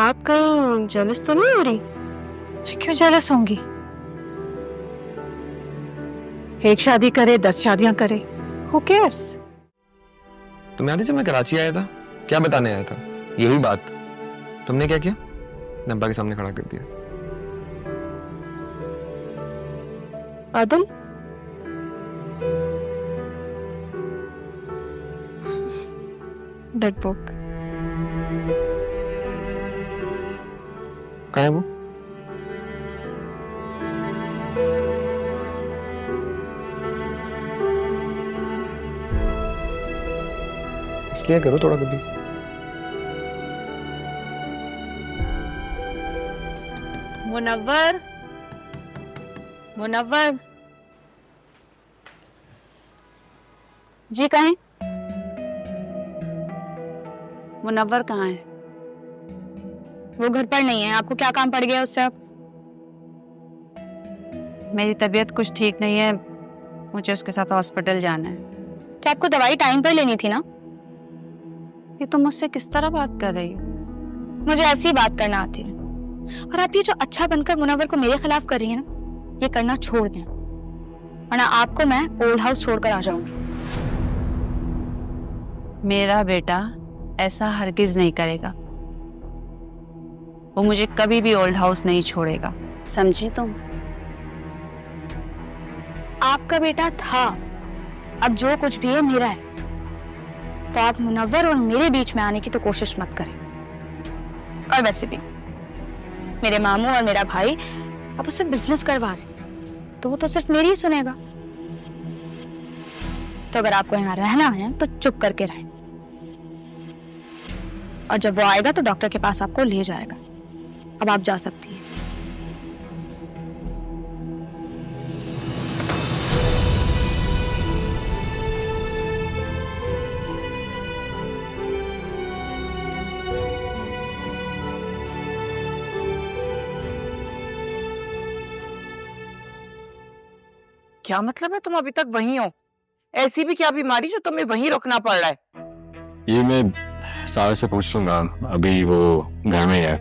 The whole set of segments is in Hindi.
आप कहीं जेलस तो नहीं हो रही? मैं क्यों जेलस होंगी? एक शादी करे 10 शादियां करे, हु केयर्स? तुम्हें याद है जब मैं कराची आया था, क्या बताने आया था? यही बात। तुमने क्या किया? नब्बा के सामने खड़ा कर दिया। आदम, डेड बुक कहाँ है वो? इसलिए करो थोड़ा कभी। मुनव्वर, मुनव्वर जी कहें? मुनव्वर कहाँ है? वो घर पर नहीं है। आपको क्या काम पड़ गया उससे? आप मेरी तबीयत कुछ ठीक नहीं है, मुझे उसके साथ हॉस्पिटल जाना है। तो आपको दवाई टाइम पर लेनी थी ना। ये तुम मुझसे किस तरह बात कर रही हो? मुझे ऐसी बात करना आती है। और आप ये जो अच्छा बनकर मुनव्वर को मेरे खिलाफ कर रही है ना, ये करना छोड़ दें, वरना आपको मैं ओल्ड हाउस छोड़कर आ जाऊंगी। मेरा बेटा ऐसा हरगिज नहीं करेगा। वो मुझे कभी भी ओल्ड हाउस नहीं छोड़ेगा, समझी तुम? आपका बेटा था, अब जो कुछ भी है मेरा है। तो आप मुनव्वर और मेरे बीच में आने की तो कोशिश मत करें। और वैसे भी मेरे मामू और मेरा भाई अब उससे बिजनेस करवा रहे, तो वो तो सिर्फ मेरी ही सुनेगा। तो अगर आपको यहाँ रहना है तो चुप करके रहें, और जब वो आएगा तो डॉक्टर के पास आपको ले जाएगा। अब आप जा सकती हैं। क्या मतलब है तुम अभी तक वहीं हो? ऐसी भी क्या बीमारी जो तुम्हें वहीं रुकना पड़ रहा है? ये मैं सारा से पूछ लूंगा, अभी वो घर में है।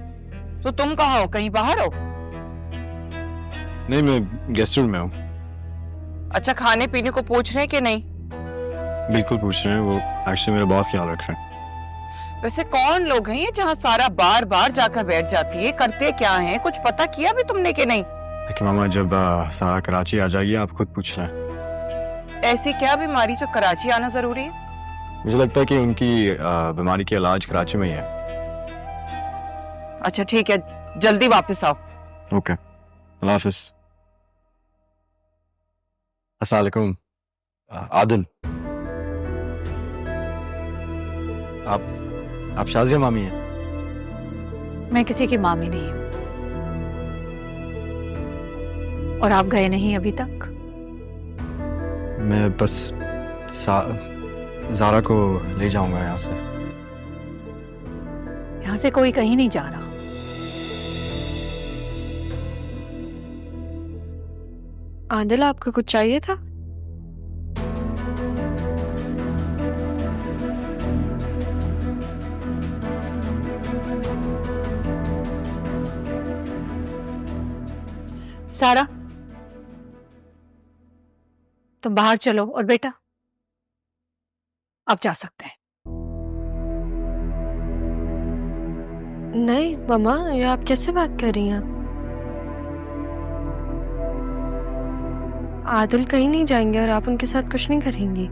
तो तुम कहाँ हो? कहीं बाहर हो? नहीं, मैं गेस्ट रूम में हूँ। अच्छा, खाने पीने को पूछ रहे हैं कि नहीं? बिल्कुल पूछ रहे हैं, वो एक्चुअली मेरा बहुत ख्याल रख रहे हैं। वैसे कौन लोग हैं ये जहाँ सारा बार बार जाकर बैठ जाती है? करते क्या हैं? कुछ पता किया भी तुमने कि नहीं? कि मामा जब सारा कराची आ जाएगी आप खुद पूछ लें। ऐसी क्या बीमारी जो कराची आना जरूरी है? मुझे लगता है कि उनकी बीमारी का इलाज कराची में ही है। अच्छा ठीक है, जल्दी वापस आओ। ओके, अल्लाह हाफिज। अस्सलाम वालेकुम। आदिल, आप शाजिया मामी हैं? मैं किसी की मामी नहीं हूँ। और आप गए नहीं अभी तक? मैं बस ज़ारा को ले जाऊंगा यहाँ से। यहाँ से कोई कहीं नहीं जा रहा। आदिल, आपको कुछ चाहिए था? सारा, तुम बाहर चलो और बेटा आप जा सकते हैं। नहीं मम्मा, ये आप कैसे बात कर रही हैं? आदिल कहीं नहीं जाएंगे और आप उनके साथ कुछ नहीं करेंगी।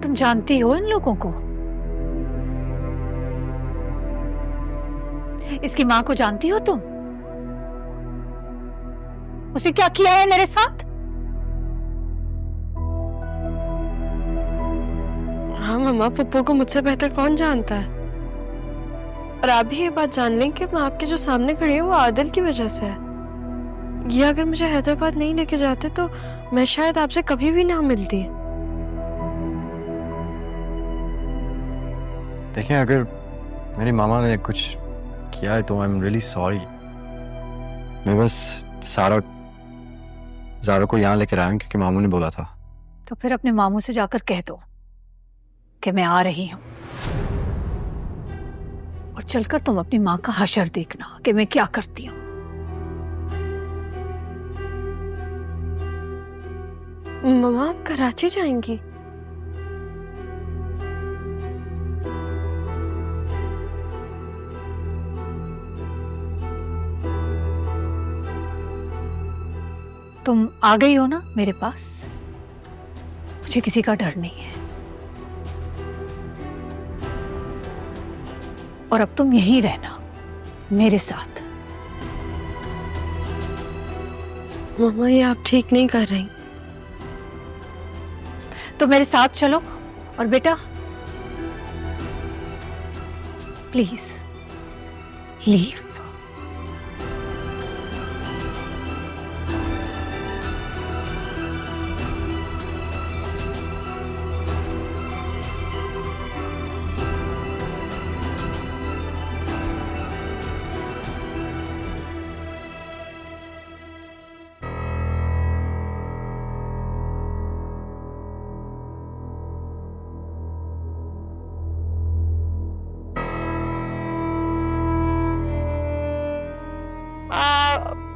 तुम जानती हो इन लोगों को? इसकी माँ को जानती हो तुम? उसने क्या किया है मेरे साथ? हाँ मम्मा, पप्पू को मुझसे बेहतर कौन जानता है। और आप भी ये बात जान लें कि मैं आपके जो सामने खड़ी हूँ वो आदिल की वजह से है। ये अगर मुझे हैदराबाद नहीं लेके जाते तो मैं शायद आपसे कभी भी ना मिलती। देखें, अगर मेरी मामा ने कुछ किया है तो आई एम रियली सॉरी। मैं बस ज़ारा को यहाँ लेकर आया हूँ क्योंकि मामू ने बोला था। तो फिर अपने मामू से जाकर कह दो कि मैं आ रही हूँ। और चलकर तुम अपनी माँ का हशर देखना कि मैं क्या करती हूँ। मम्मा आप कराची जाएंगी? तुम आ गई हो ना मेरे पास, मुझे किसी का डर नहीं है। और अब तुम यहीं रहना मेरे साथ। मम्मा ये आप ठीक नहीं कर रही। तो मेरे साथ चलो और बेटा प्लीज लीव।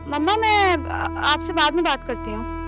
मम्मा मैं आपसे बाद में बात करती हूँ।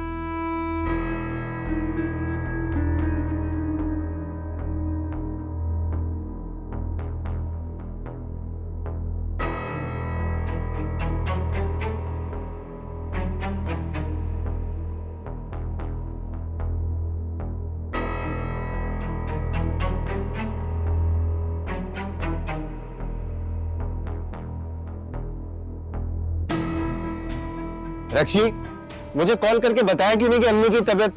रक्षी, मुझे कॉल करके बताया क्यों नहीं कि अम्मी की तबीयत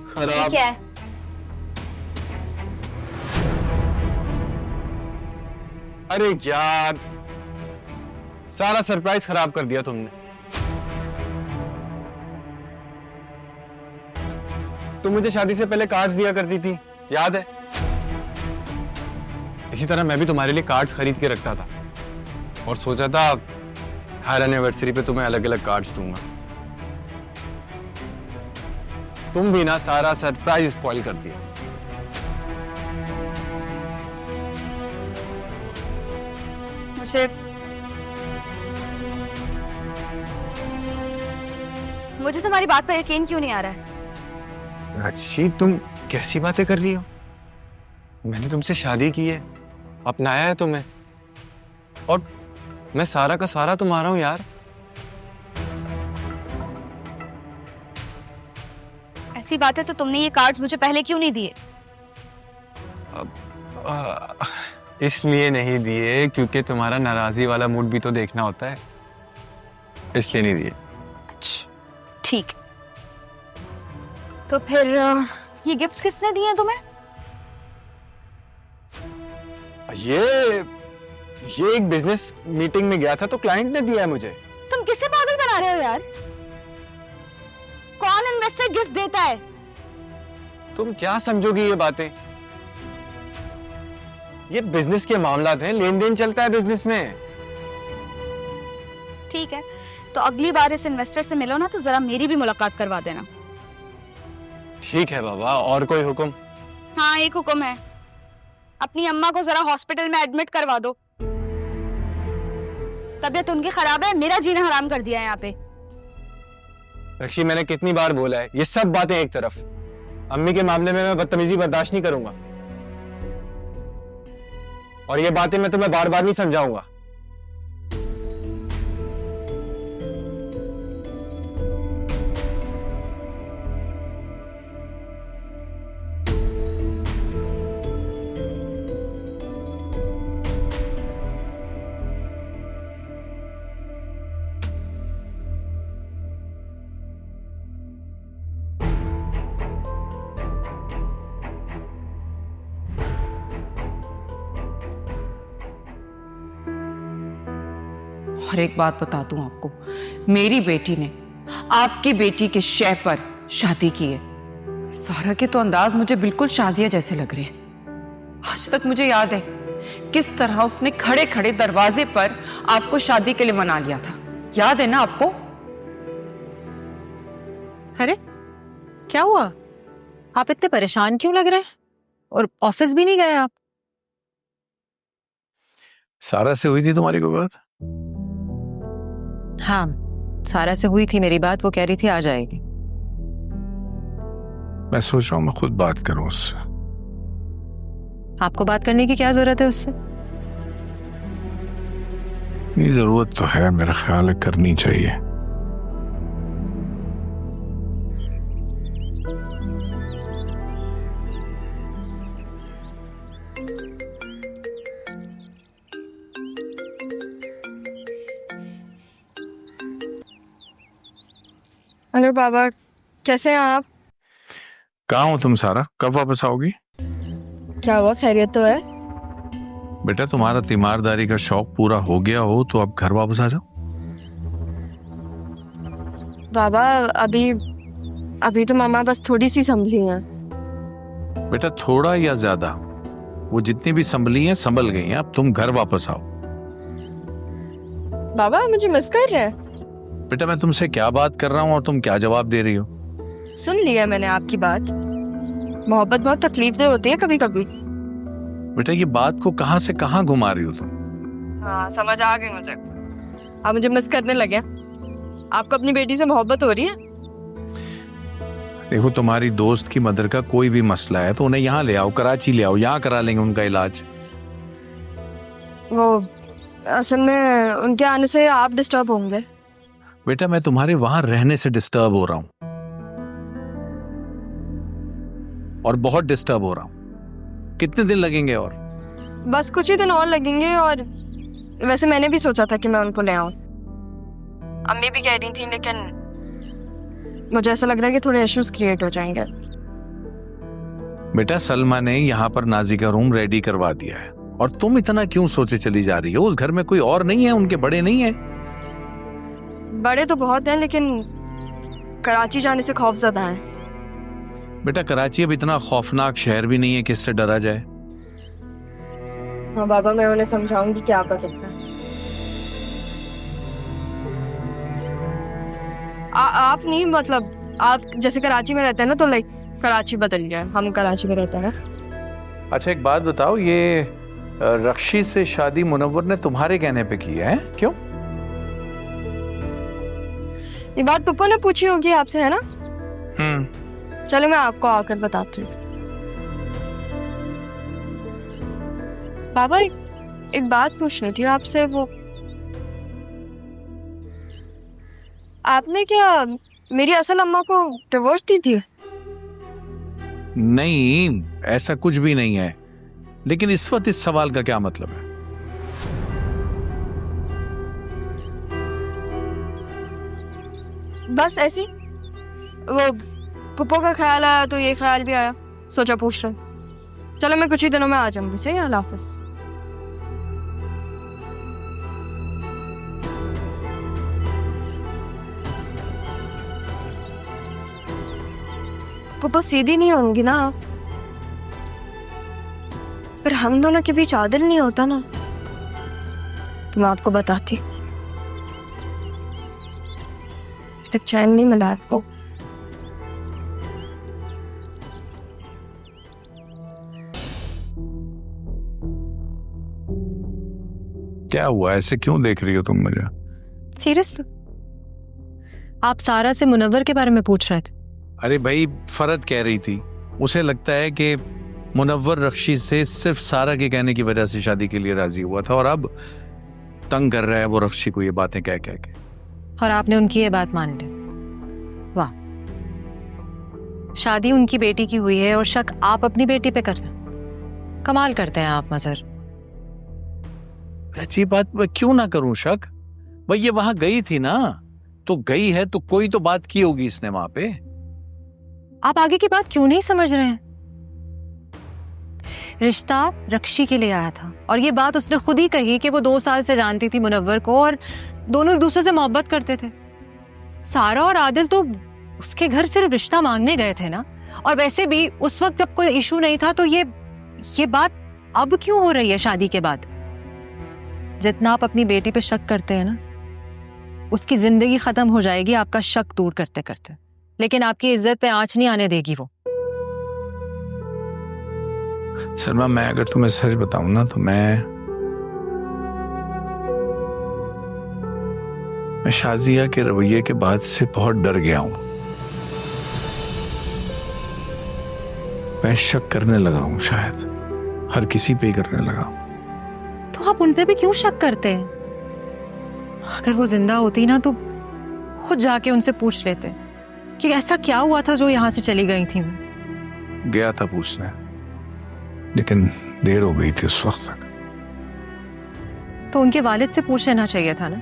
खराब? क्या है? अरे यार, सारा सरप्राइज खराब कर दिया तुमने। तुम मुझे शादी से पहले कार्ड्स दिया करती थी, याद है? इसी तरह मैं भी तुम्हारे लिए कार्ड्स खरीद के रखता था और सोचा था हर एनिवर्सरी पे तुम्हें अलग अलग कार्ड्स दूंगा। तुम भी ना सारा सरप्राइज स्पॉइल कर दिया। मुझे तुम्हारी बात पर यकीन क्यों नहीं आ रहा है? अच्छी, तुम कैसी बातें कर रही हो? मैंने तुमसे शादी की है, अपनाया है तुम्हें, और मैं सारा का सारा तुम्हारा हूं यार। ऐसी बात है तो तुमने ये कार्ड्स मुझे पहले क्यों नहीं दिए? इसलिए नहीं दिए क्योंकि तुम्हारा नाराजगी वाला मूड भी तो देखना होता है, इसलिए नहीं दिए। अच्छा ठीक, तो फिर ये गिफ्ट्स किसने दिए हैं तुम्हें? ये एक बिजनेस मीटिंग में गया था तो क्लाइंट ने दिया है मुझे। तुम किसे पागल बना रहे हो यार? कौन इन्वेस्टर गिफ्ट देता है? तुम क्या समझोगी ये बातें? ये बिजनेस के मामला हैं, लेन देन चलता है बिजनेस में। ठीक है, तो अगली बार इस इन्वेस्टर से मिलो ना तो जरा मेरी भी मुलाकात करवा देना। ठीक है बाबा, और कोई हुक्म? हाँ एक हुक्म है, अपनी अम्मा को जरा हॉस्पिटल में एडमिट करवा दो। तबीयत उनकी खराब है, मेरा जीना हराम कर दिया है यहाँ पे। रक्षी, मैंने कितनी बार बोला है, ये सब बातें एक तरफ। अम्मी के मामले में मैं बदतमीजी बर्दाश्त नहीं करूंगा, और ये बातें मैं तुम्हें बार बार नहीं समझाऊंगा। और एक बात बता दूं आपको, मेरी बेटी ने आपकी बेटी के शय पर शादी की है। सारा के तो अंदाज मुझे बिल्कुल शाजिया जैसे लग रहे हैं। आज तक मुझे याद है किस तरह उसने खड़े खड़े दरवाजे पर आपको शादी के लिए मना लिया था, याद है ना आपको? अरे क्या हुआ, आप इतने परेशान क्यों लग रहे हैं? और ऑफिस भी नहीं गए आप? सारा से हुई थी तुम्हारी कोई बात? हाँ, सारा से हुई थी मेरी बात। वो कह रही थी आ जाएगी। मैं सोच रहा हूँ मैं खुद बात करूं उससे। आपको बात करने की क्या जरूरत है उससे? ये जरूरत तो है, मेरा ख्याल है करनी चाहिए। हेलो बाबा, कैसे हैं आप? कहाँ हो तुम सारा? कब वापस आओगी? क्या हुआ, खैरियत तो है? बेटा तुम्हारा तीमारदारी का शौक पूरा हो गया हो तो अब घर वापस आ जाओ। बाबा अभी तो मामा बस थोड़ी सी संभली हैं। बेटा थोड़ा या ज्यादा, वो जितनी भी संभली हैं संभल गई हैं। अब तुम घर वापस आओ। बाबा मुझे मिस कर रहे हैं? बेटा मैं तुमसे क्या बात कर रहा हूँ और तुम क्या जवाब दे रही हो? सुन लिया मैंने आपकी बात। मोहब्बत बहुत तकलीफदेह होती है कभी कभी। बेटा ये बात को कहाँ से कहाँ घुमा रही हो तुम? हाँ समझ आ गई मुझे। आप मुझे मिस करने लगे। आपको अपनी बेटी से मोहब्बत हो रही है? देखो तुम्हारी दोस्त की मदर का कोई भी मसला है तो उन्हें यहाँ ले आओ, कराची ले आओ, यहाँ करा लेंगे उनका इलाज। वो असल में उनके आने से आप डिस्टर्ब होंगे। बेटा मैं तुम्हारे वहां रहने से डिस्टर्ब हो रहा हूं और बहुत डिस्टर्ब हो रहा हूं। कितने दिन लगेंगे? और बस कुछ ही दिन और लगेंगे। और वैसे मैंने भी सोचा था कि मैं उनको ले आऊं। अम्मी भी कह रही थी, लेकिन मुझे ऐसा लग रहा है कि थोड़े इश्यूज क्रिएट हो जाएंगे। बेटा सलमा ने यहाँ पर नाजी का रूम रेडी करवा दिया है और तुम इतना क्यों सोचे चली जा रही हो? उस घर में कोई और नहीं है? उनके बड़े नहीं है? बड़े तो बहुत हैं, लेकिन कराची जाने से खौफजदा हैं। बेटा कराची अब इतना खौफनाक शहर भी नहीं है कि इससे डरा जाए। हाँ बाबा, मैं उन्हें समझाऊंगी कि आप बदलना। आप नहीं, मतलब आप जैसे कराची में रहते हैं ना, तो लाइक कराची बदल गया। हम कराची में रहते हैं ना। अच्छा एक बात बताओ, ये रक्षी से शादी मुनव्वर ने तुम्हारे कहने पे की है? क्यों? ये बात पप्पू ने पूछी होगी आपसे, है ना? चलो मैं आपको आकर बताती हूँ। बाबा एक बात पूछनी थी आपसे। वो आपने क्या मेरी असल अम्मा को डिवोर्स दी थी? नहीं ऐसा कुछ भी नहीं है, लेकिन इस वक्त इस सवाल का क्या मतलब है? बस ऐसी वो पप्पू का ख्याल आया तो ये ख्याल भी आया, सोचा पूछ रहे। चलो मैं कुछ ही दिनों में आ जाऊंगी। सही, अल्लाह हाफिज। पप्पू सीधी नहीं होंगी ना आप? पर हम दोनों के बीच आदिल नहीं होता ना, तो मैं आपको बताती। अभी तक चैन नहीं मिला आपको। क्या हुआ? ऐसे क्यों देख रही हो तुम मुझे? सीरियसली? आप सारा से मुनव्वर के बारे में पूछ रहे थे? अरे भाई फरद कह रही थी, उसे लगता है कि मुनव्वर रक्षी से सिर्फ सारा के कहने की वजह से शादी के लिए राजी हुआ था और अब तंग कर रहा है वो रक्षी को ये बातें कह कह के। और आपने उनकी ये बात मान ली? वाह, शादी उनकी बेटी की हुई है और शक आप अपनी बेटी पे कर रहे हैं। कमाल करते हैं आप मजहर। अच्छी बात, मैं क्यों ना करूं शक? भाई ये वहां गई थी ना, तो गई है तो कोई तो बात की होगी इसने वहां पे। आप आगे की बात क्यों नहीं समझ रहे हैं? रिश्ता रक्षी के लिए आया था और ये बात उसने खुद ही कही कि वो 2 साल से जानती थी मुनव्वर को और दोनों एक दूसरे से मोहब्बत करते थे। सारा और आदिल तो उसके घर सिर्फ रिश्ता मांगने गए थे ना, और वैसे भी उस वक्त जब कोई इशू नहीं था। तो ये बात अब क्यों हो रही है शादी के बाद? जितना आप अपनी बेटी पे शक करते हैं ना, उसकी जिंदगी खत्म हो जाएगी आपका शक दूर करते करते, लेकिन आपकी इज्जत पे आंच नहीं आने देगी वो। सलमा मैं अगर तुम्हें सच बताऊं ना, तो मैं शाजिया के रवैये के बाद से बहुत डर गया हूं। मैं शक करने लगा हूं, शायद हर किसी पे ही करने लगा। तो आप उन पे भी क्यों शक करते हैं? अगर वो जिंदा होती ना तो खुद जाके उनसे पूछ लेते कि ऐसा क्या हुआ था जो यहाँ से चली गई थी। गया था पूछने, लेकिन देर हो गई थी उस वक्त तक। तो उनके वालिद से पूछ लेना चाहिए था ना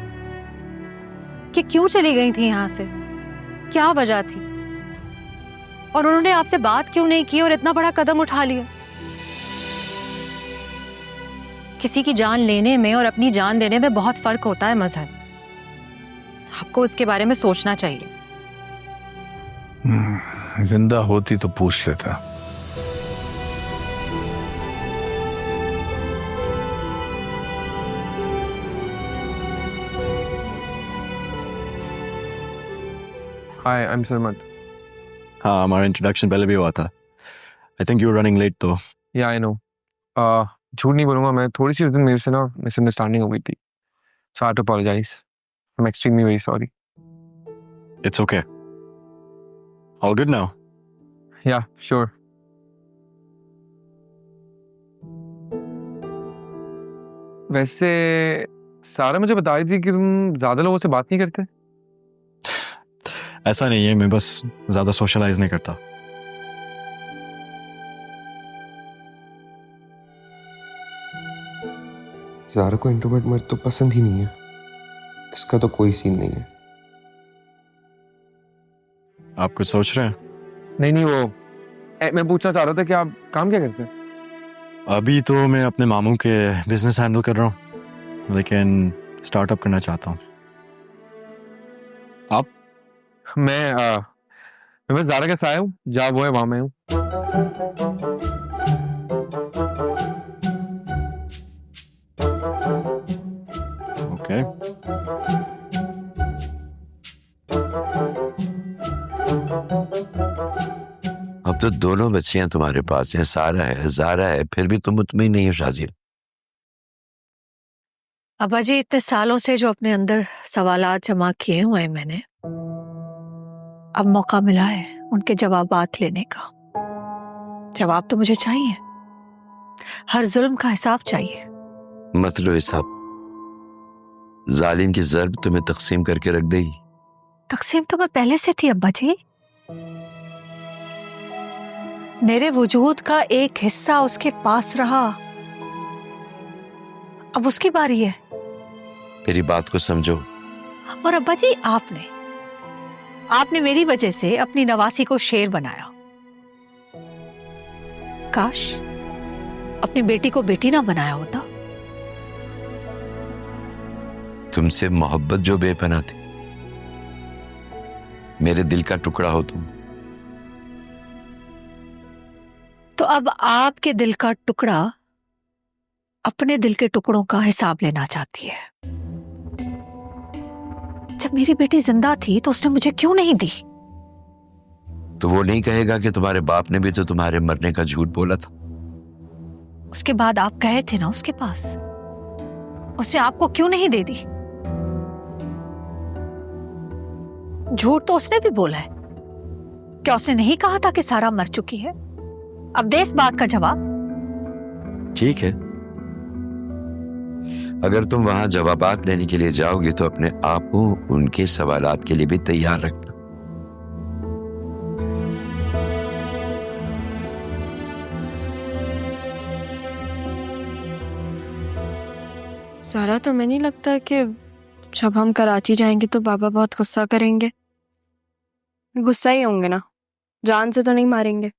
कि क्यों चली गई थी यहाँ से, क्या वजह थी, और उन्होंने आपसे बात क्यों नहीं की और इतना बड़ा कदम उठा लिया। किसी की जान लेने में और अपनी जान देने में बहुत फर्क होता है मजहर। आपको इसके बारे में सोचना चाहिए। जिंदा होती तो पूछ लेता। Hi, I am Sarmad. हाँ, हमारा इंट्रोडक्शन पहले भी हुआ था। I think you running late तो। या आई नो। झूठ नहीं बोलूंगा, मैं थोड़ी सी उस दिन मेरे से ना मिसअंडरस्टैंडिंग हो गई थी। So I have to apologise. I am extremely very sorry. It's okay. All good now? Yeah sure. वैसे सारा मुझे बता रही थी कि तुम ज्यादा लोगों से बात नहीं करते। ऐसा नहीं है, मैं बस ज्यादा सोशलाइज नहीं करता। ज़ारा को इंट्रोवर्ट मर्द तो पसंद ही नहीं है। इसका तो कोई सीन नहीं है। आप कुछ सोच रहे हैं? नहीं, वो मैं पूछना चाह रहा था कि आप काम क्या करते हैं? अभी तो मैं अपने मामू के बिजनेस हैंडल कर रहा हूँ, लेकिन स्टार्टअप करना चाहता हूँ। आप? मैं बस ज़ारा के साया हूँ, जहाँ वो है वहाँ मैं हूँ। ओके। अब तो दोनों बच्चियां तुम्हारे पास हैं, सारा है, ज़ारा है, फिर भी तुम मुतमईन नहीं हो शाजिया। अब्बा जी, इतने सालों से जो अपने अंदर सवालात जमा किए हुए हैं मैंने, अब मौका मिला है उनके जवाबात लेने का। जवाब तो मुझे चाहिए। हर जुल्म का हिसाब चाहिए। मत लो हिसाब। जालिम की ज़र्ब तुम्हें तकसीम करके रख देगी। तकसीम तो मैं पहले से थी अब्बा जी। मेरे वजूद का एक हिस्सा उसके पास रहा, अब उसकी बारी है। मेरी बात को समझो। और अब्बा जी, आपने मेरी वजह से अपनी नवासी को शेर बनाया। काश अपनी बेटी को बेटी ना बनाया होता। तुमसे मोहब्बत जो बेपनाह थी, मेरे दिल का टुकड़ा हो तुम। तो अब आपके दिल का टुकड़ा अपने दिल के टुकड़ों का हिसाब लेना चाहती है। जब मेरी बेटी जिंदा थी तो उसने मुझे क्यों नहीं दी? तो वो नहीं कहेगा कि तुम्हारे बाप ने भी तो तुम्हारे मरने का झूठ बोला था। उसके बाद आप गए थे ना उसके पास, उसने आपको क्यों नहीं दे दी? झूठ तो उसने भी बोला है। क्या उसने नहीं कहा था कि सारा मर चुकी है? अब दे इस बात का जवाब। ठीक है, अगर तुम वहां जवाबात लेने के लिए जाओगे तो अपने आप को उनके सवालात के लिए भी तैयार रखना। सारा, तुम्हें नहीं लगता कि जब हम कराची जाएंगे तो बाबा बहुत गुस्सा करेंगे? गुस्सा ही होंगे ना, जान से तो नहीं मारेंगे?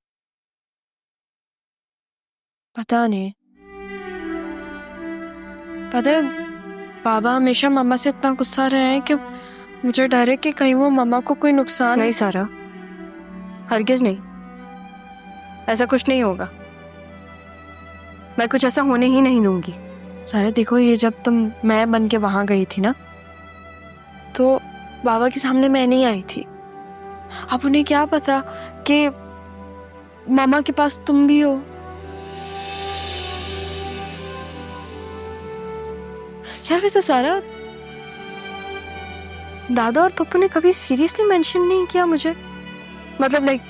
पता नहीं। पता है, बाबा हमेशा मम्मा से इतना गुस्सा रहे हैं कि मुझे डर है कि कहीं वो मम्मा को कोई नुकसान। नहीं सारा, हरगिज नहीं, ऐसा कुछ नहीं होगा। मैं कुछ ऐसा होने ही नहीं दूंगी। सारा देखो, ये जब तुम मैं बन के वहां गई थी ना, तो बाबा के सामने मैं नहीं आई थी। अब उन्हें क्या पता कि मामा के पास तुम भी हो। यार वैसे सारा, दादा और पप्पू ने कभी सीरियसली मेंशन नहीं किया मुझे, मतलब लाइक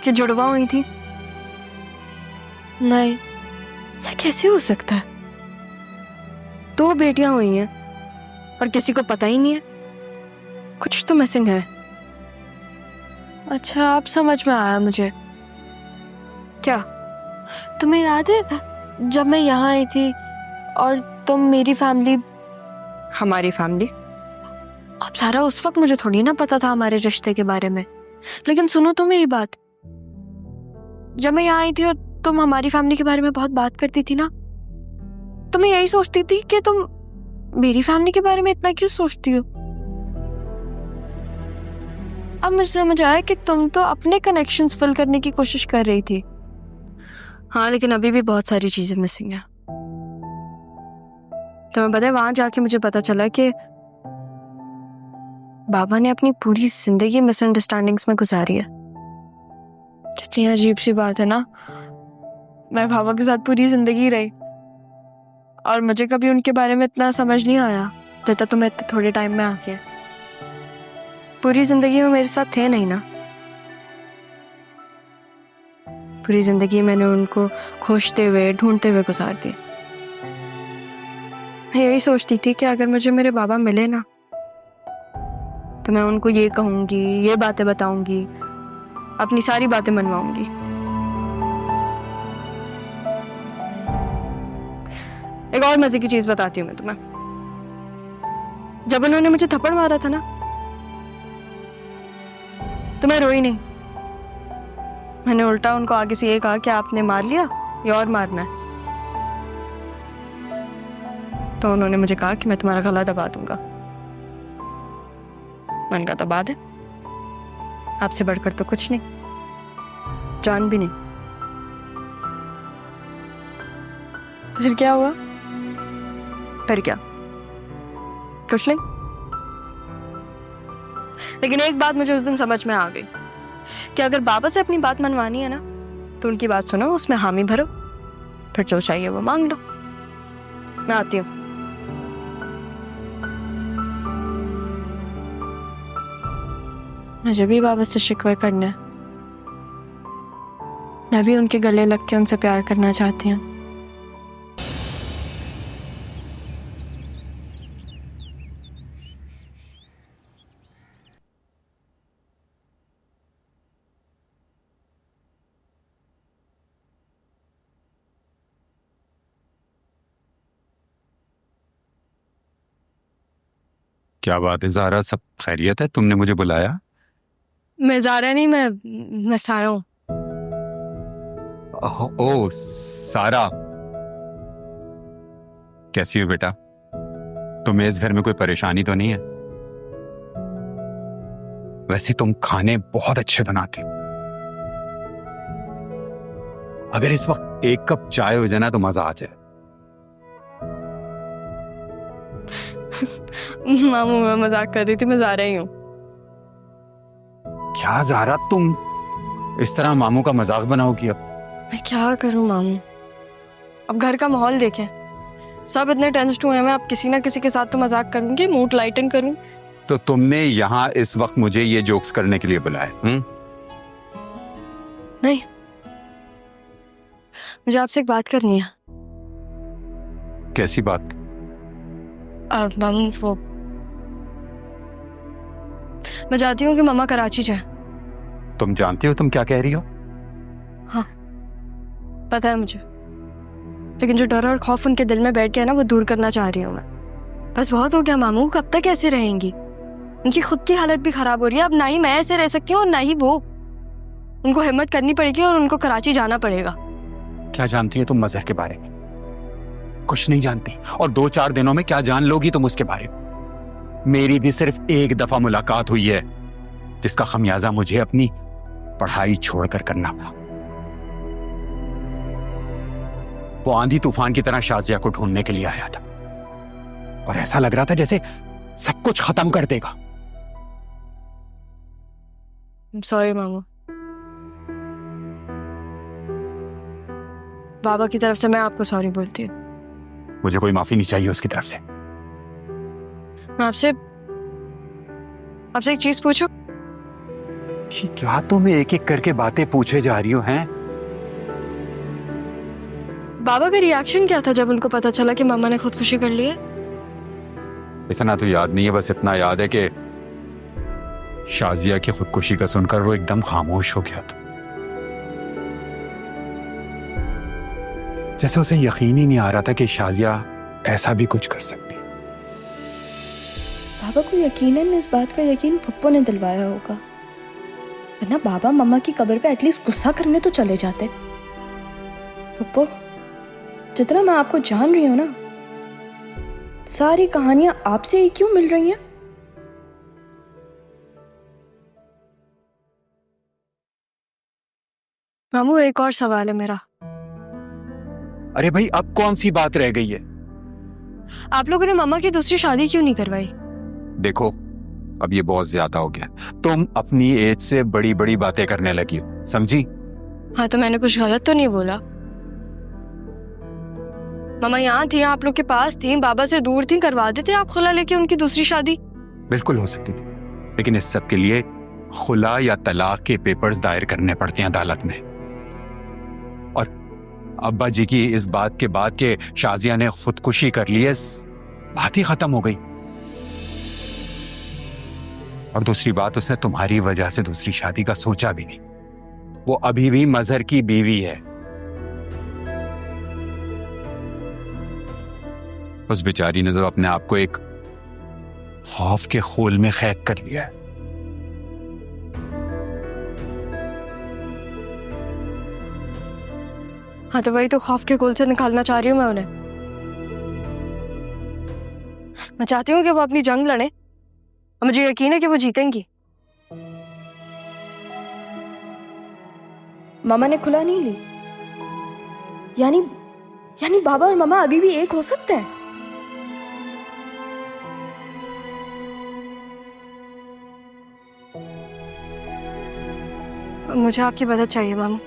कि जुड़वा हुई थी। नहीं, ऐसा कैसे हो सकता है? 2 बेटियां हुई हैं और किसी को पता ही नहीं है। कुछ तो मिसिंग है। अच्छा, अब समझ में आया मुझे। क्या तुम्हें याद है जब मैं यहाँ आई थी और तुम मेरी फैमिली, हमारी फैमिली, अब सारा उस वक्त मुझे थोड़ी ना पता था हमारे रिश्ते के बारे में। लेकिन सुनो तो मेरी बात, जब मैं यहाँ आई थी और तुम हमारी फैमिली के बारे में बहुत बात करती थी ना, तो मैं यही सोचती थी कि तुम मेरी फैमिली के बारे में इतना क्यों सोचती हो। अब मुझे समझ आया कि तुम तो अपने कनेक्शंस फिल करने की कोशिश कर रही थी। हाँ, लेकिन अभी भी बहुत सारी चीजें मिसिंग हैं। तुम्हें पता है, वहां जाके मुझे पता चला कि बाबा ने अपनी पूरी जिंदगी मिसअंडरस्टैंडिंग्स में गुजारी है। कितनी अजीब सी बात है ना, मैं बाबा के साथ पूरी जिंदगी रही और मुझे कभी उनके बारे में इतना समझ नहीं आया जितना तुम्हें इतने थोड़े टाइम में आके। पूरी जिंदगी में मेरे साथ थे नहीं ना, पूरी जिंदगी मैंने उनको खोजते हुए ढूंढते हुए गुजार दी। मैं यही सोचती थी कि अगर मुझे मेरे बाबा मिले ना, तो मैं उनको ये कहूंगी, ये बातें बताऊंगी, अपनी सारी बातें मनवाऊंगी। एक और मजे की चीज बताती हूँ मैं तुम्हें। जब उन्होंने मुझे थप्पड़ मारा था ना, तो मैं रोई नहीं। मैंने उल्टा उनको आगे से ये कहा कि आपने मार लिया या और मारना है। तो उन्होंने मुझे कहा कि मैं तुम्हारा गला दबा दूंगा। मैंने कहा दबा दे, आपसे बढ़कर तो कुछ नहीं, जान भी नहीं। फिर क्या हुआ? फिर क्या? कुछ नहीं। लेकिन एक बात मुझे उस दिन समझ में आ गई कि अगर बाबा से अपनी बात मनवानी है ना, तो उनकी बात सुनो, उसमें हामी भरो, फिर जो चाहिए वो मांग लो। मैं आती हूँ। मुझे भी बाबा से शिकवे करना है। मैं भी उनके गले लग के उनसे प्यार करना चाहती हूँ। क्या बात है ज़ारा, सब खैरियत है? तुमने मुझे बुलाया? मैं ज़ारा नहीं, मैं सारा हूँ। ओह सारा, कैसी हो बेटा? तुम्हें इस घर में कोई परेशानी तो नहीं है? वैसे तुम खाने बहुत अच्छे बनाती हो। अगर इस वक्त 1 कप चाय हो जाए ना तो मजा आ जाए। मामू, मैं मजाक कर रही थी, मैं ज़ारा ही हूँ। क्या ज़ारा, तुम इस तरह मामू का मजाक बनाओगी? अब मैं क्या करूँ मामू? अब घर का माहौल देखें, सब इतने टेंस्ड हुए हैं। मैं अब किसी ना किसी के साथ तो मजाक करूंगी, मूड लाइटन करूं। तो तुमने यहाँ इस वक्त मुझे ये जोक्स करने के लिए बुलाया? नहीं, मुझे आपसे एक बात करनी है। कैसी बात? मामू, वो मैं चाहती हूँ कि मम्मा कराची जाए। तुम जानती हो तुम क्या कह रही हो? हाँ, पता है मुझे, लेकिन जो डर और खौफ उनके दिल में बैठ गया ना, वो दूर करना चाह रही हूँ मैं। बस बहुत हो गया मामू, कब तक ऐसे रहेंगी? उनकी खुद की हालत भी खराब हो रही है। अब ना ही मैं ऐसे रह सकती हूँ और ना ही वो। उनको हिम्मत करनी पड़ेगी और उनको कराची जाना पड़ेगा। क्या जानती है तुम मज़े के बारे में? कुछ नहीं जानती। और 2-4 दिनों में क्या जान लोगी तुम उसके बारे में? मेरी भी सिर्फ एक दफा मुलाकात हुई है, जिसका खमियाजा मुझे अपनी पढ़ाई छोड़कर करना पड़ा। वो आंधी तूफान की तरह शाजिया को ढूंढने के लिए आया था और ऐसा लग रहा था जैसे सब कुछ खत्म कर देगा। सॉरी मामू, बाबा की तरफ से मैं आपको सॉरी बोलती हूँ। मुझे कोई माफी नहीं चाहिए उसकी तरफ से। मैं आपसे आपसे एक चीज पूछूं? कि क्या तुम एक एक करके बातें पूछे जा रही हो हैं? बाबा का रिएक्शन क्या था जब उनको पता चला कि मामा ने खुदकुशी कर ली है? इतना तो याद नहीं है, बस इतना याद है कि शाजिया की खुदकुशी का सुनकर वो एकदम खामोश हो गया था, जैसे उसे यकीन ही नहीं आ रहा था कि शाजिया ऐसा भी कुछ कर सकती। बाबा को यकीनन इस बात का यकीन पप्पू ने दिलवाया होगा, वरना बाबा मम्मा की कब्र पे एटलीस्ट गुस्सा करने तो चले जाते। पप्पू, जितना मैं आपको जान रही हूं ना, सारी कहानियां आपसे ही क्यों मिल रही हैं? मामू एक और सवाल है मेरा। अरे भाई, अब कौन सी बात रह गई है? आप लोगों ने मामा की दूसरी शादी क्यों नहीं करवाई? देखो, अब ये बहुत ज्यादा हो गया। तुम अपनी एज से बड़ी बड़ी बातें करने लगी हो, समझी? हाँ, तो मैंने कुछ गलत तो नहीं बोला? मामा यहाँ थी, आप लोग के पास थी, बाबा से दूर थी, करवा देते आप खुला लेके उनकी दूसरी शादी। बिल्कुल हो सकती थी, लेकिन इस सब के लिए खुला या तलाक के पेपर्स दायर करने पड़ते हैं अदालत में। और अब्बा जी की इस बात के बाद कि शाजिया ने खुदकुशी कर ली है, बात ही खत्म हो गई। और दूसरी बात, उसने तुम्हारी वजह से दूसरी शादी का सोचा भी नहीं। वो अभी भी मजहर की बीवी है। उस बेचारी ने तो अपने आप को एक खौफ के खोल में कैद कर लिया है। हाँ, तो वही तो खौफ के खोल से निकालना चाह रही हूँ मैं उन्हें। मैं चाहती हूँ कि वो अपनी जंग लड़े और मुझे यकीन है कि वो जीतेंगी। मामा ने खुला नहीं ली, यानी बाबा और मामा अभी भी एक हो सकते हैं। मुझे आपकी मदद चाहिए मामू।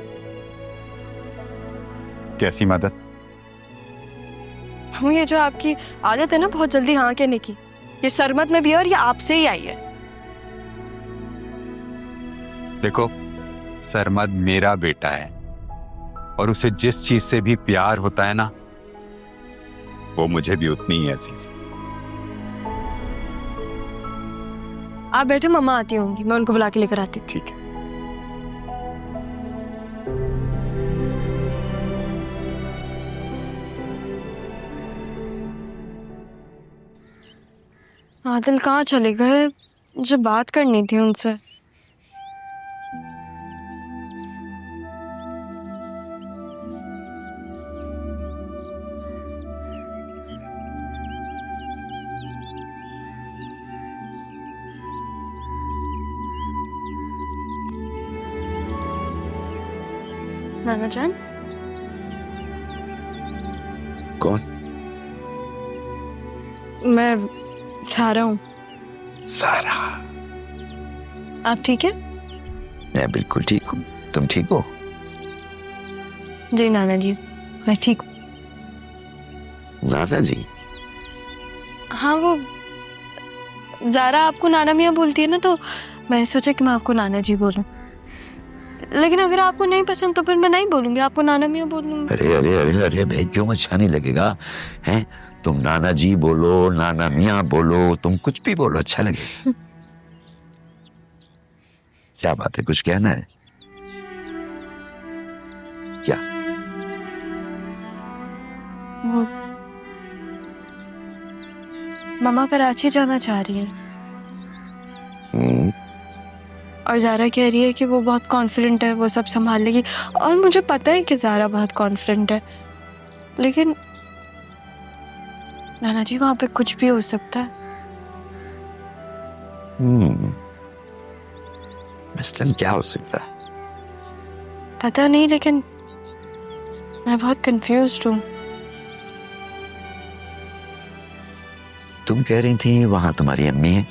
कैसी मदद? मामू, ये जो आपकी आदत है ना बहुत जल्दी हाँ कहने की, ये सरमत में भी है और ये आपसे ही आई है। देखो, सरमद मेरा बेटा है और उसे जिस चीज से भी प्यार होता है ना, वो मुझे भी उतनी ही अजीज है। आप बैठे, मम्मा आती होंगी, मैं उनको बुला के लेकर आती हूँ। ठीक है। आदिल कहाँ चले गए? मुझे बात करनी थी उनसे। नाना जान। कौन? मैं सारा हूँ। सारा? आप ठीक है? मैं बिल्कुल ठीक हूँ, तुम ठीक हो? जी नाना जी, मैं ठीक हूँ। नाना जी? हाँ, वो ज़ारा आपको नाना मियाँ बोलती है ना, तो मैंने सोचा कि मैं आपको नाना जी बोलूं। लेकिन अगर आपको नहीं पसंद तो फिर मैं नहीं बोलूंगी, आपको नाना मियाँ बोल लूंगी। अरे अरे अरे अरे भाई, क्यों अच्छा नहीं लगेगा? हैं, तुम नाना जी बोलो, नाना मियाँ बोलो, तुम कुछ भी बोलो, अच्छा लगे। क्या बात है, कुछ कहना है क्या? मामा कराची जाना चाह रही है और ज़ारा कह रही है कि वो बहुत कॉन्फिडेंट है, वो सब संभाल लेगी। और मुझे पता है कि ज़ारा बहुत कॉन्फिडेंट है, लेकिन नाना जी वहां पे कुछ भी हो सकता है। मसलन क्या हो सकता है? पता नहीं, लेकिन मैं बहुत कंफ्यूज्ड हूँ। तुम कह रही थी वहां तुम्हारी अम्मी है,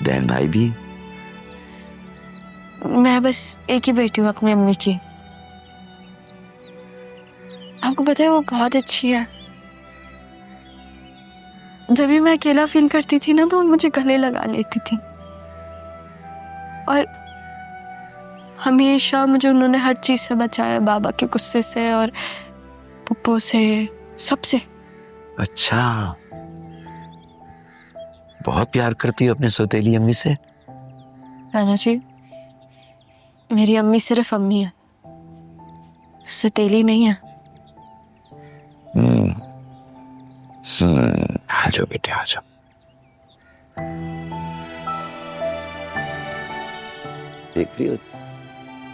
बहन भाई भी? मैं बस एक ही बेटी हूँ अपनी अम्मी की। आपको पता है वो बहुत अच्छी है, जब भी मैं अकेला फील करती थी ना तो वो मुझे गले लगा लेती थी, और हमेशा मुझे उन्होंने हर चीज से बचाया, बाबा के गुस्से से और पुप्पो से, सबसे। अच्छा, बहुत प्यार करती हो अपनी सौतेली अम्मी से? नाना जी, मेरी अम्मी सिर्फ अम्मी है, सौतेली नहीं है। आ जाओ बेटे, आ जाओ। देख रही हो,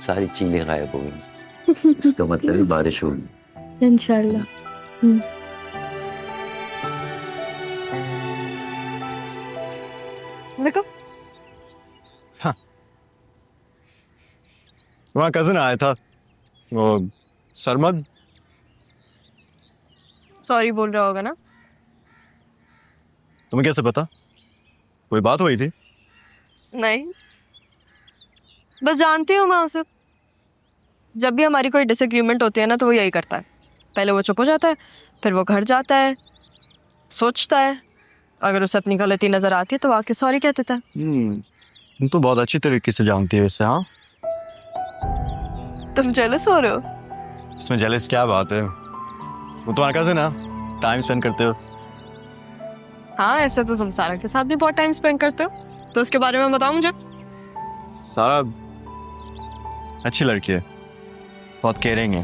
सारी चीलें गायब हो गई। इसका मतलब है बारिश होगी इंशाल्लाह। देखो वहाँ कजिन आया था, वो सरमद। सॉरी बोल रहा होगा ना? तुम्हें कैसे पता? कोई बात हुई थी? नहीं, बस जानती हूँ मैं उसे। जब भी हमारी कोई डिसएग्रीमेंट होती है ना तो वो यही करता है, पहले वो चुप हो जाता है, फिर वो घर जाता है, सोचता है, अगर उसे अपनी गलती नजर आती है तो आके सॉरी कह देता है। तुम तो बहुत अच्छी तरीके से जानती हो इससे। हाँ, तुम जेलस हो रहे हो? इसमें जेलस क्या बात है? वो तुम्हारा कजिन है, टाइम स्पेंड करते हो। हाँ, ऐसे तो तुम सारा के साथ भी बहुत टाइम स्पेंड करते हो, तो उसके बारे में बताओ मुझे। सारा अच्छी लड़की है, बहुत केयरिंग है,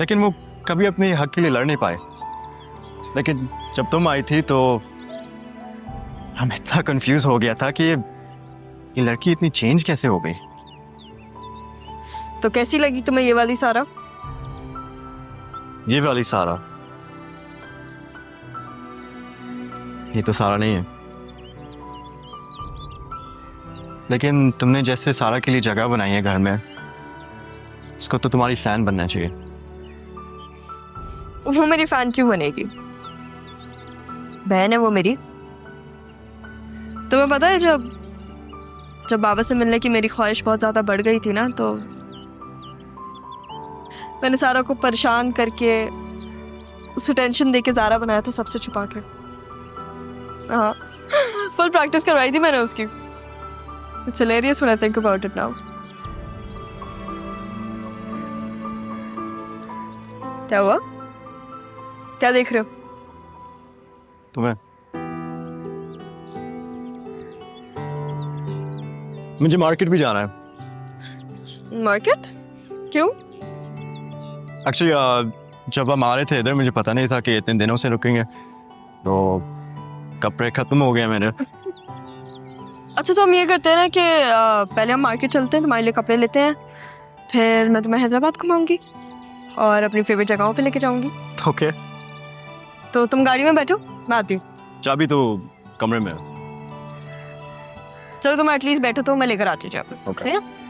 लेकिन वो कभी अपने हक के लिए लड़ नहीं पाए। लेकिन जब तुम आई थी तो हम इतना कंफ्यूज हो गया था कि ये लड़की इतनी चेंज कैसे हो गई। तो कैसी लगी तुम्हें ये वाली सारा? ये वाली सारा? ये तो सारा नहीं है, लेकिन तुमने जैसे सारा के लिए जगह बनाई है घर में, इसको तो तुम्हारी फैन बनना चाहिए। वो मेरी फैन क्यों बनेगी? बहन है वो मेरी। तुम्हें पता है, जब बाबा से मिलने की मेरी ख्वाहिश बहुत ज्यादा बढ़ गई थी ना, तो मैंने सारा को परेशान करके उसे टेंशन देके ज़ारा बनाया था, सबसे छुपा के। हाँ, फुल प्रैक्टिस करवाई थी मैंने उसकी। It's hilarious when I think about it now. क्या हुआ? क्या देख रहे हो? तुम्हें? मुझे मार्केट भी जाना है। मार्केट? क्यों? एक्चुअली जब हम आ रहे थे इधर, मुझे पता नहीं था कि इतने दिनों से रुकेंगे, तो कपड़े खत्म हो गए मेरे। अच्छा, तो हम ये करते हैं ना कि पहले हम मार्केट चलते हैं, तुम्हारे लिए कपड़े लेते हैं, फिर मैं तुम्हें हैदराबाद घुमाऊंगी और अपनी फेवरेट जगहों पे लेके जाऊंगी। ओके। तो तुम गाड़ी में बैठो, मैं आती हूँ। चाबी तो कमरे में है। चलो तुम एटलीस्ट बैठो तो मैं लेकर आती हूँ चाबी। ओके।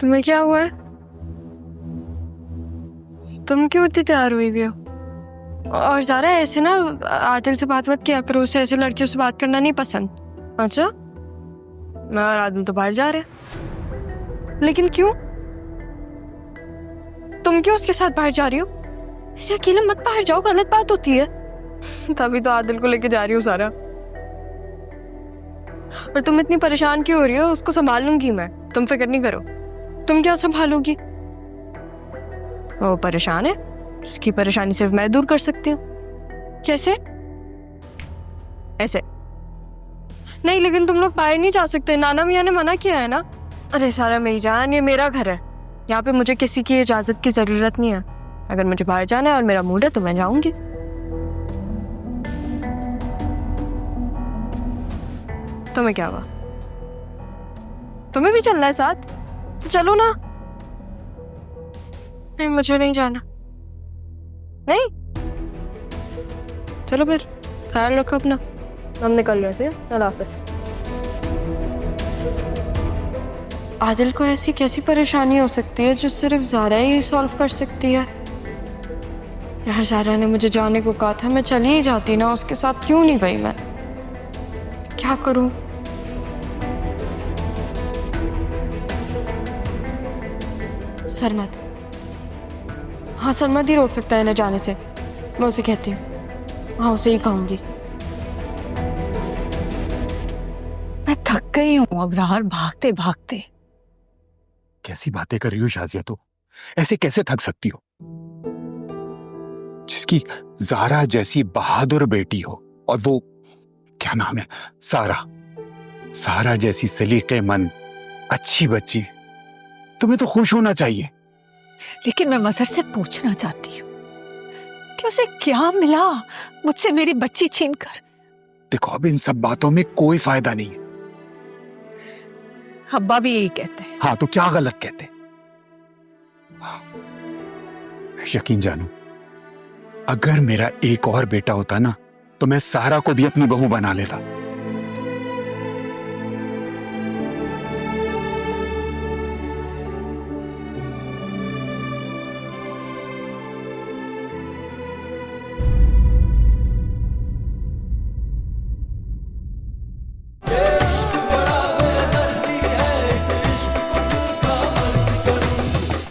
तुम्हें क्या हुआ है? तुम क्यों इतनी तैयार हुई हुई हो? और ज़ारा, ऐसे ना आदिल से बात मत किया करो, उसे ऐसे लड़कियों से बात करना नहीं पसंद। अच्छा, मैं और आदिल तो बाहर जा रहे हैं, लेकिन क्यों? तुम क्यों उसके साथ बाहर जा रही हो? ऐसे अकेले मत बाहर जाओ, गलत बात होती है। तभी तो आदिल को लेके जा रही हूँ सारा। और तुम इतनी परेशान क्यों हो रही हो? उसको संभाल लूंगी मैं, तुम फिक्र नहीं करो। तुम क्या संभालोगी? वो परेशान है, उसकी परेशानी सिर्फ मैं दूर कर सकती हूँ। कैसे? ऐसे नहीं, लेकिन तुम लोग बाहर नहीं जा सकते, नाना मियाँ ने मना किया है ना। अरे सारा मेरी जान, ये मेरा घर है, यहाँ पे मुझे किसी की इजाजत की जरूरत नहीं है। अगर मुझे बाहर जाना है और मेरा मूड है तो मैं जाऊंगी। तुम्हें क्या हुआ? तुम्हें भी चलना है साथ? तो चलो ना। नहीं, मुझे नहीं जाना। नहीं, चलो फिर, ख्याल रखो अपना। हम निकल रहे हैं। अल्लाह हाफ़िज़। आदिल को ऐसी कैसी परेशानी हो सकती है जो सिर्फ ज़ारा ही सॉल्व कर सकती है? यार ज़ारा ने मुझे जाने को कहा था, मैं चली ही जाती ना, उसके साथ क्यों नहीं गई मैं? क्या करूं? सरमद, हाँ सरमद ही रोक सकता है ना जाने से, मैं उसे कहती हूँ, हाँ उसे ही कहूंगी। मैं थक गई हूँ अबरार, भागते भागते। कैसी बातें कर रही हो शाजिया, तो ऐसे कैसे थक सकती हो? जिसकी ज़ारा जैसी बहादुर बेटी हो, और वो क्या नाम है, सारा जैसी सलीकेमंद अच्छी बच्ची, तुम्हें तो खुश होना चाहिए। लेकिन मैं मजहर से पूछना चाहती हूँ कि उसे क्या मिला मुझसे मेरी बच्ची छीनकर? देखो, अब इन सब बातों में कोई फायदा नहीं है। अब्बा भी यही कहते हैं। हाँ, तो क्या गलत कहते हैं? यकीन जानो, अगर मेरा एक और बेटा होता ना, तो मैं सारा को भी अपनी बहू बना लेता।